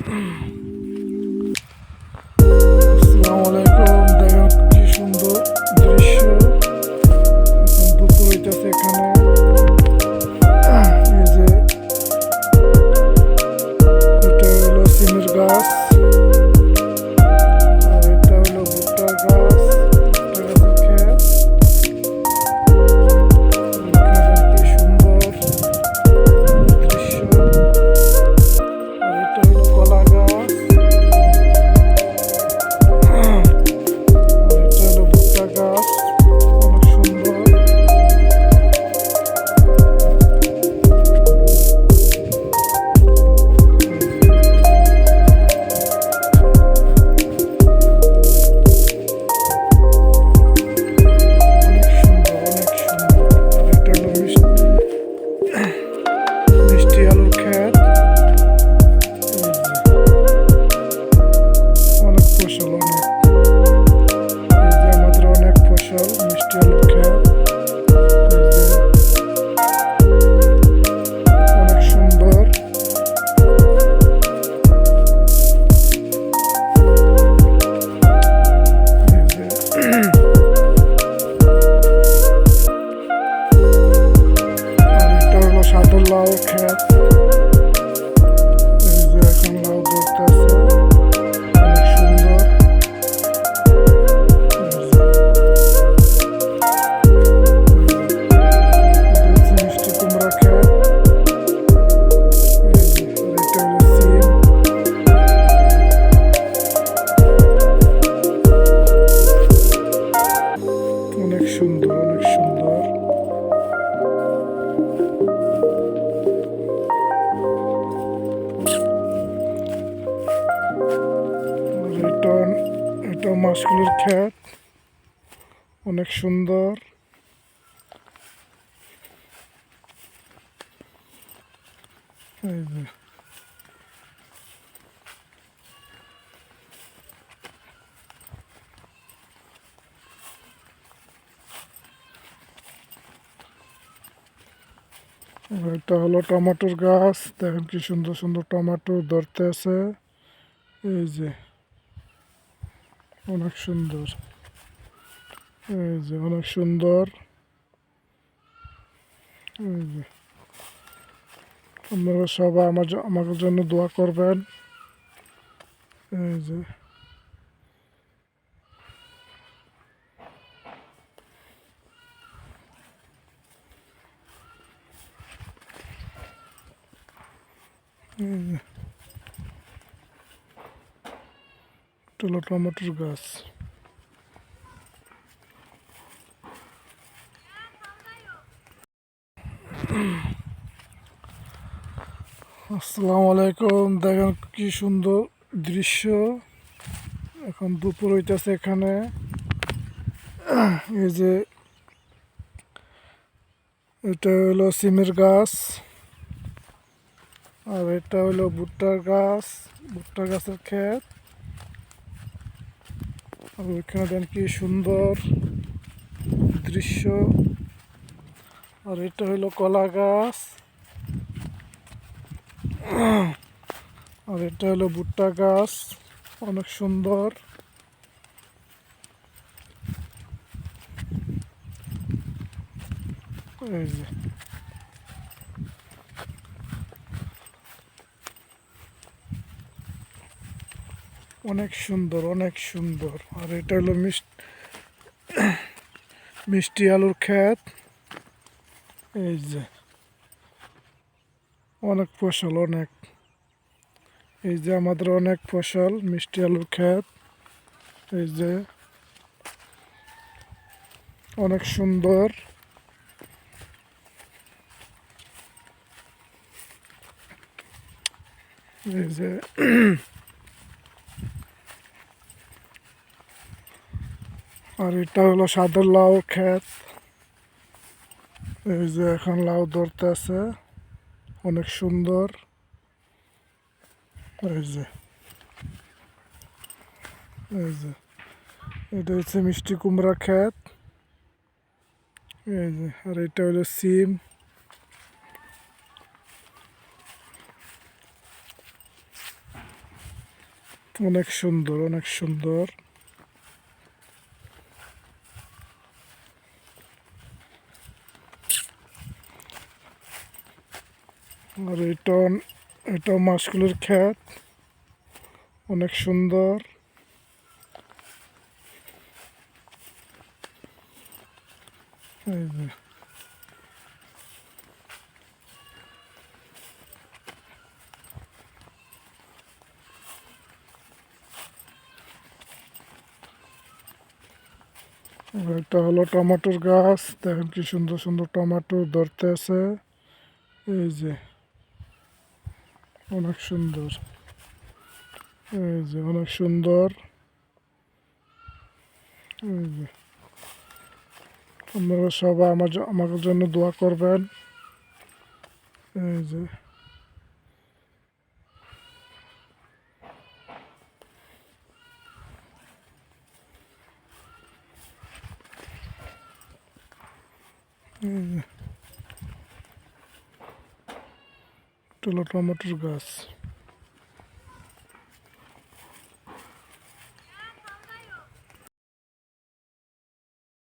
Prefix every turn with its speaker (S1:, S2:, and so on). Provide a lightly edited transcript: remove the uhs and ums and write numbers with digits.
S1: আসসালামু আলাইকুম। দেখেন কি সুন্দর দৃশ্য। এখন দুপুর হইতেছে এখানে। এই যে এটা হলো সিমের গাছ, আর এটা হলো ভুট্টার গাছ। ভুট্টা গাছের ক্ষেত। এখানে কি সুন্দর দৃশ্য। আর এটা হলো কলা গাছ, আর এটা হলো ভুট্টা গাছ। অনেক সুন্দর। অনেক সুন্দর, অনেক সুন্দর। আর এটা হলো মিষ্টি আলুর ক্ষেত। এই যে অনেক ফসল, অনেক। এই যে আমাদের অনেক ফসল, মিষ্টি আলুর ক্ষেত। এই যে অনেক সুন্দর। এই যে আর এটা হলো সাদর লাউ ক্ষেত। এই যে এখন লাউ ধরতেছে। অনেক সুন্দর। এটা হচ্ছে মিষ্টি কুমড়া ক্ষেত। এই যে আর এটা হলো সিম। অনেক সুন্দর, অনেক সুন্দর। আর এটা মাছগুলোর ক্ষেত। অনেক সুন্দর। এই যে এটা হলো টমেটোর গাছ। দেখেন কি সুন্দর সুন্দর টমেটো ধরতে আছে। এই যে অনেক সুন্দর। এই যে অনেক সুন্দর। এই যে আপনারা সবাই আমার জন্য দোয়া করবেন। এই যে এই যে এটা হলো টমেটোর গাছ। আসসালামু আলাইকুম। দেখেন কি সুন্দর দৃশ্য। এখন দুপুর হইতেছে এখানে। এই যে এটা হলো সিমের গাছ, আর এটা হলো ভুট্টার গাছ। ভুট্টা গাছের ক্ষেত। আর ওইখানে দেখেন কি সুন্দর দৃশ্য। আর এটা হলো কলা গাছ, আর এটা হলো ভুট্টা গাছ। অনেক সুন্দর। এই যে অনেক সুন্দর, অনেক সুন্দর। আর এটা হলো মিষ্টি আলুর ক্ষেত। এই যে অনেক ফসল, অনেক। এই যে আমাদের অনেক ফসল, মিষ্টি আলুর ক্ষেত। এই যে অনেক সুন্দর। এই যে আর এটা হলো সাদর লাউ ক্ষেত। এই যে এখন লাউ ধরতে আছে। অনেক সুন্দর। এই যে এই যে এটা হচ্ছে মিষ্টি কুমড়া ক্ষেত। এই যে আর এটা হলো সিম। অনেক সুন্দর, অনেক সুন্দর। আর এটা মাছগুলোর ক্ষেত, অনেক সুন্দর। এই যে এটা হলো টমেটোর গাছ, দেখেন কি সুন্দর সুন্দর টমেটো ধরতে আছে। এই যে অনেক সুন্দর, এই যে অনেক সুন্দর। এই যে আপনারা সবাই আমার জন্য দোয়া করবেন। এই যে এটা হলো টমেটোর গাছ।